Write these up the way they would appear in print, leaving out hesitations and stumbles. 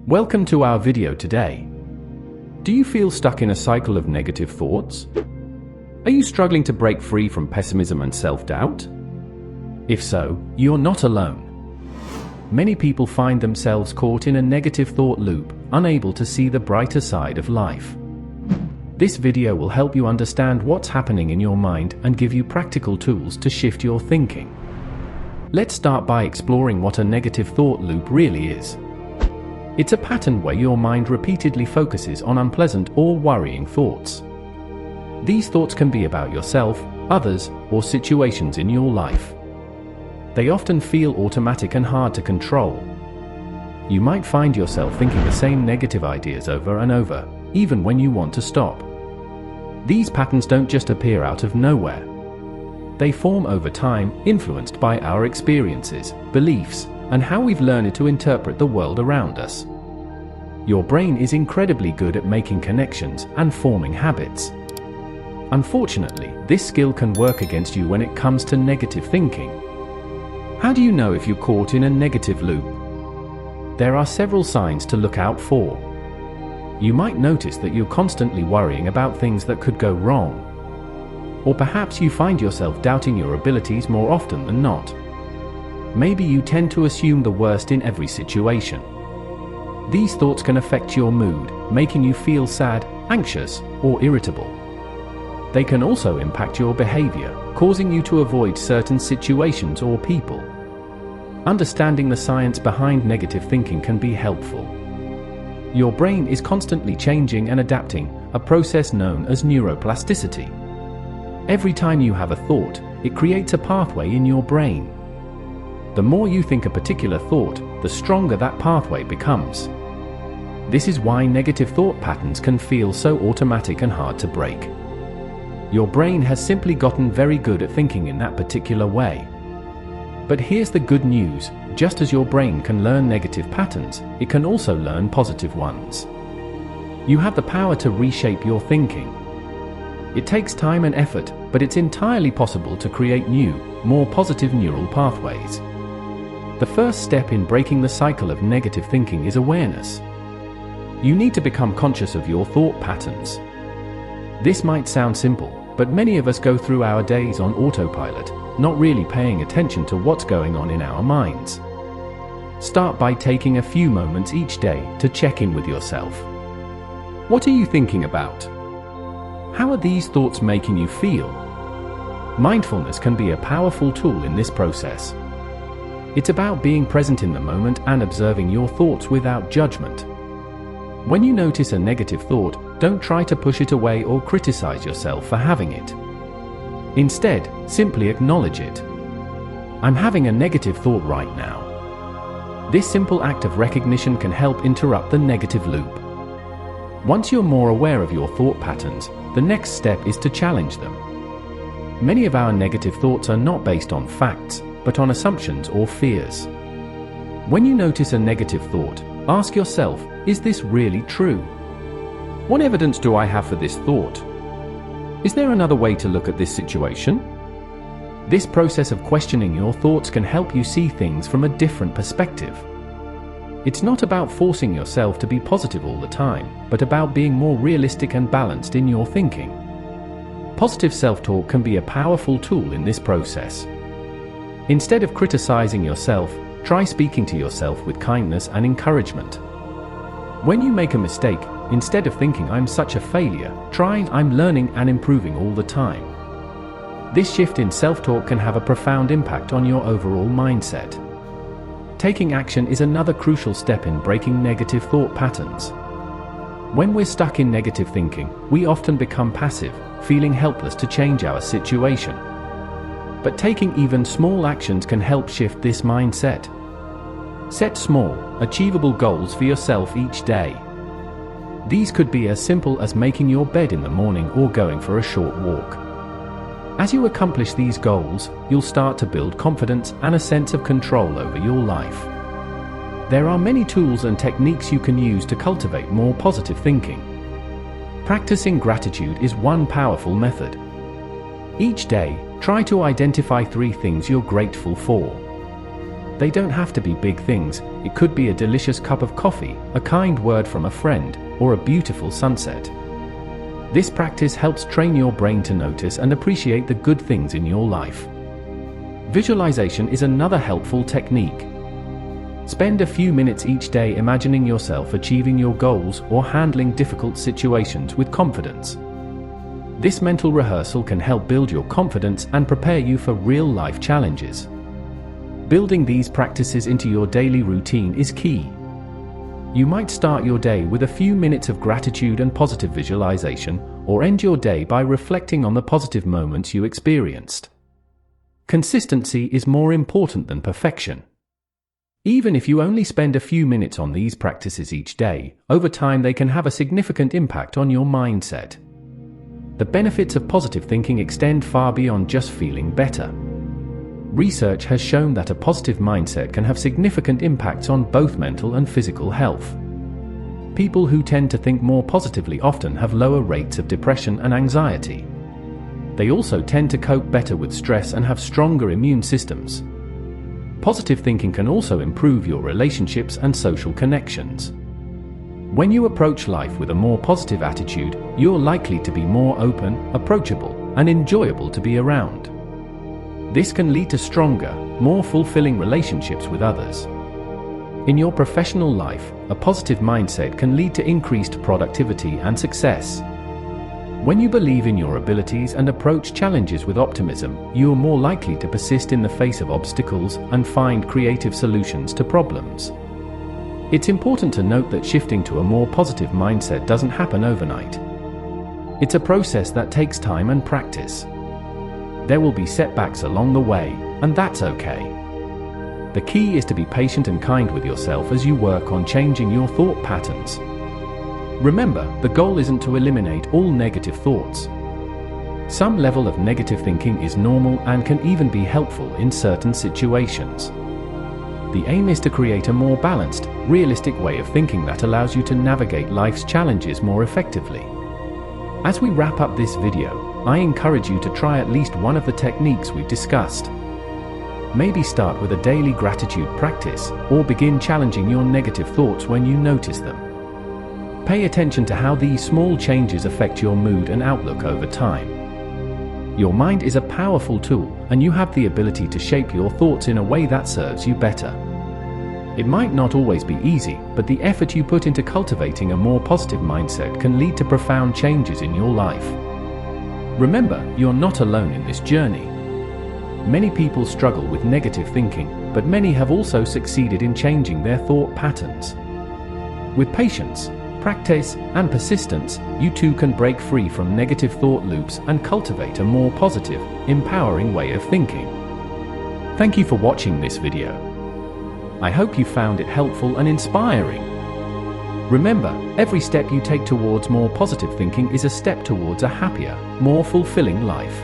Welcome to our video today. Do you feel stuck in a cycle of negative thoughts? Are you struggling to break free from pessimism and self-doubt? If so, you're not alone. Many people find themselves caught in a negative thought loop, unable to see the brighter side of life. This video will help you understand what's happening in your mind and give you practical tools to shift your thinking. Let's start by exploring what a negative thought loop really is. It's a pattern where your mind repeatedly focuses on unpleasant or worrying thoughts. These thoughts can be about yourself, others, or situations in your life. They often feel automatic and hard to control. You might find yourself thinking the same negative ideas over and over, even when you want to stop. These patterns don't just appear out of nowhere. They form over time, influenced by our experiences, beliefs, and how we've learned to interpret the world around us. Your brain is incredibly good at making connections and forming habits. Unfortunately, this skill can work against you when it comes to negative thinking. How do you know if you're caught in a negative loop? There are several signs to look out for. You might notice that you're constantly worrying about things that could go wrong. Or perhaps you find yourself doubting your abilities more often than not. Maybe you tend to assume the worst in every situation. These thoughts can affect your mood, making you feel sad, anxious, or irritable. They can also impact your behavior, causing you to avoid certain situations or people. Understanding the science behind negative thinking can be helpful. Your brain is constantly changing and adapting, a process known as neuroplasticity. Every time you have a thought, it creates a pathway in your brain. The more you think a particular thought, the stronger that pathway becomes. This is why negative thought patterns can feel so automatic and hard to break. Your brain has simply gotten very good at thinking in that particular way. But here's the good news: just as your brain can learn negative patterns, it can also learn positive ones. You have the power to reshape your thinking. It takes time and effort, but it's entirely possible to create new, more positive neural pathways. The first step in breaking the cycle of negative thinking is awareness. You need to become conscious of your thought patterns. This might sound simple, but many of us go through our days on autopilot, not really paying attention to what's going on in our minds. Start by taking a few moments each day to check in with yourself. What are you thinking about? How are these thoughts making you feel? Mindfulness can be a powerful tool in this process. It's about being present in the moment and observing your thoughts without judgment. When you notice a negative thought, don't try to push it away or criticize yourself for having it. Instead, simply acknowledge it. I'm having a negative thought right now. This simple act of recognition can help interrupt the negative loop. Once you're more aware of your thought patterns, the next step is to challenge them. Many of our negative thoughts are not based on facts, but on assumptions or fears. When you notice a negative thought, ask yourself, is this really true? What evidence do I have for this thought? Is there another way to look at this situation? This process of questioning your thoughts can help you see things from a different perspective. It's not about forcing yourself to be positive all the time, but about being more realistic and balanced in your thinking. Positive self-talk can be a powerful tool in this process. Instead of criticizing yourself, try speaking to yourself with kindness and encouragement. When you make a mistake, instead of thinking I'm such a failure, try I'm learning and improving all the time. This shift in self-talk can have a profound impact on your overall mindset. Taking action is another crucial step in breaking negative thought patterns. When we're stuck in negative thinking, we often become passive, feeling helpless to change our situation. But taking even small actions can help shift this mindset. Set small, achievable goals for yourself each day. These could be as simple as making your bed in the morning or going for a short walk. As you accomplish these goals, you'll start to build confidence and a sense of control over your life. There are many tools and techniques you can use to cultivate more positive thinking. Practicing gratitude is one powerful method. Each day, try to identify 3 things you're grateful for. They don't have to be big things. It could be a delicious cup of coffee, a kind word from a friend, or a beautiful sunset. This practice helps train your brain to notice and appreciate the good things in your life. Visualization is another helpful technique. Spend a few minutes each day imagining yourself achieving your goals or handling difficult situations with confidence. This mental rehearsal can help build your confidence and prepare you for real-life challenges. Building these practices into your daily routine is key. You might start your day with a few minutes of gratitude and positive visualization, or end your day by reflecting on the positive moments you experienced. Consistency is more important than perfection. Even if you only spend a few minutes on these practices each day, over time they can have a significant impact on your mindset. The benefits of positive thinking extend far beyond just feeling better. Research has shown that a positive mindset can have significant impacts on both mental and physical health. People who tend to think more positively often have lower rates of depression and anxiety. They also tend to cope better with stress and have stronger immune systems. Positive thinking can also improve your relationships and social connections. When you approach life with a more positive attitude, you're likely to be more open, approachable, and enjoyable to be around. This can lead to stronger, more fulfilling relationships with others. In your professional life, a positive mindset can lead to increased productivity and success. When you believe in your abilities and approach challenges with optimism, you are more likely to persist in the face of obstacles and find creative solutions to problems. It's important to note that shifting to a more positive mindset doesn't happen overnight. It's a process that takes time and practice. There will be setbacks along the way, and that's okay. The key is to be patient and kind with yourself as you work on changing your thought patterns. Remember, the goal isn't to eliminate all negative thoughts. Some level of negative thinking is normal and can even be helpful in certain situations. The aim is to create a more balanced, realistic way of thinking that allows you to navigate life's challenges more effectively. As we wrap up this video, I encourage you to try at least one of the techniques we've discussed. Maybe start with a daily gratitude practice, or begin challenging your negative thoughts when you notice them. Pay attention to how these small changes affect your mood and outlook over time. Your mind is a powerful tool, and you have the ability to shape your thoughts in a way that serves you better. It might not always be easy, but the effort you put into cultivating a more positive mindset can lead to profound changes in your life. Remember, you're not alone in this journey. Many people struggle with negative thinking, but many have also succeeded in changing their thought patterns. With patience, practice, and persistence, you too can break free from negative thought loops and cultivate a more positive, empowering way of thinking. Thank you for watching this video. I hope you found it helpful and inspiring. Remember, every step you take towards more positive thinking is a step towards a happier, more fulfilling life.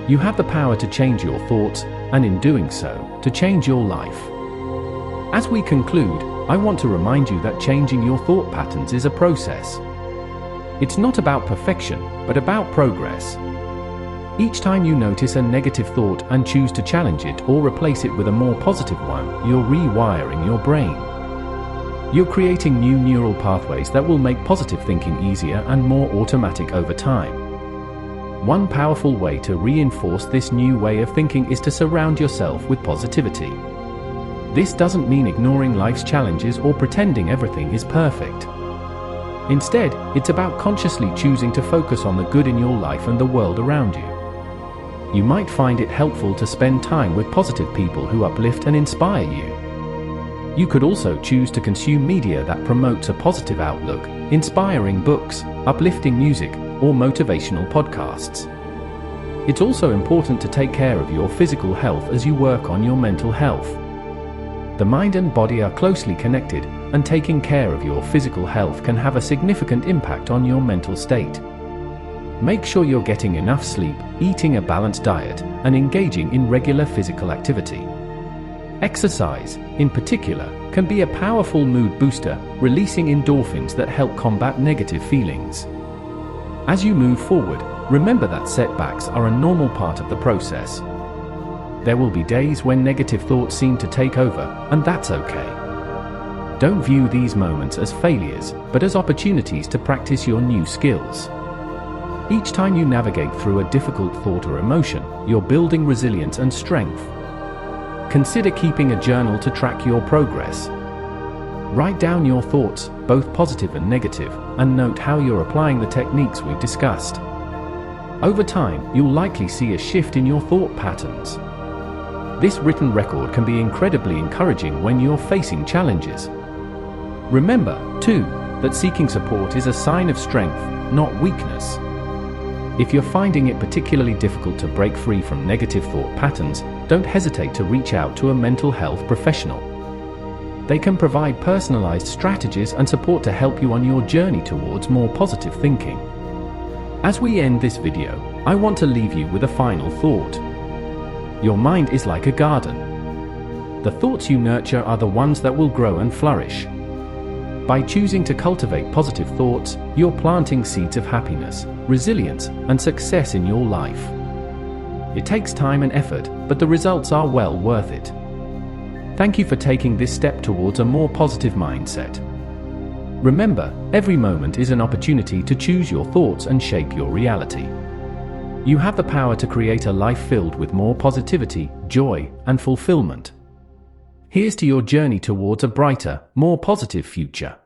You have the power to change your thoughts, and in doing so, to change your life. As we conclude, I want to remind you that changing your thought patterns is a process. It's not about perfection, but about progress. Each time you notice a negative thought and choose to challenge it or replace it with a more positive one, you're rewiring your brain. You're creating new neural pathways that will make positive thinking easier and more automatic over time. One powerful way to reinforce this new way of thinking is to surround yourself with positivity. This doesn't mean ignoring life's challenges or pretending everything is perfect. Instead, it's about consciously choosing to focus on the good in your life and the world around you. You might find it helpful to spend time with positive people who uplift and inspire you. You could also choose to consume media that promotes a positive outlook, inspiring books, uplifting music, or motivational podcasts. It's also important to take care of your physical health as you work on your mental health. The mind and body are closely connected, and taking care of your physical health can have a significant impact on your mental state. Make sure you're getting enough sleep, eating a balanced diet, and engaging in regular physical activity. Exercise, in particular, can be a powerful mood booster, releasing endorphins that help combat negative feelings. As you move forward, remember that setbacks are a normal part of the process. There will be days when negative thoughts seem to take over, and that's okay. Don't view these moments as failures, but as opportunities to practice your new skills. Each time you navigate through a difficult thought or emotion, you're building resilience and strength. Consider keeping a journal to track your progress. Write down your thoughts, both positive and negative, and note how you're applying the techniques we've discussed. Over time, you'll likely see a shift in your thought patterns. This written record can be incredibly encouraging when you're facing challenges. Remember, too, that seeking support is a sign of strength, not weakness. If you're finding it particularly difficult to break free from negative thought patterns, don't hesitate to reach out to a mental health professional. They can provide personalized strategies and support to help you on your journey towards more positive thinking. As we end this video, I want to leave you with a final thought. Your mind is like a garden. The thoughts you nurture are the ones that will grow and flourish. By choosing to cultivate positive thoughts, you're planting seeds of happiness, resilience, and success in your life. It takes time and effort, but the results are well worth it. Thank you for taking this step towards a more positive mindset. Remember, every moment is an opportunity to choose your thoughts and shape your reality. You have the power to create a life filled with more positivity, joy, and fulfillment. Here's to your journey towards a brighter, more positive future.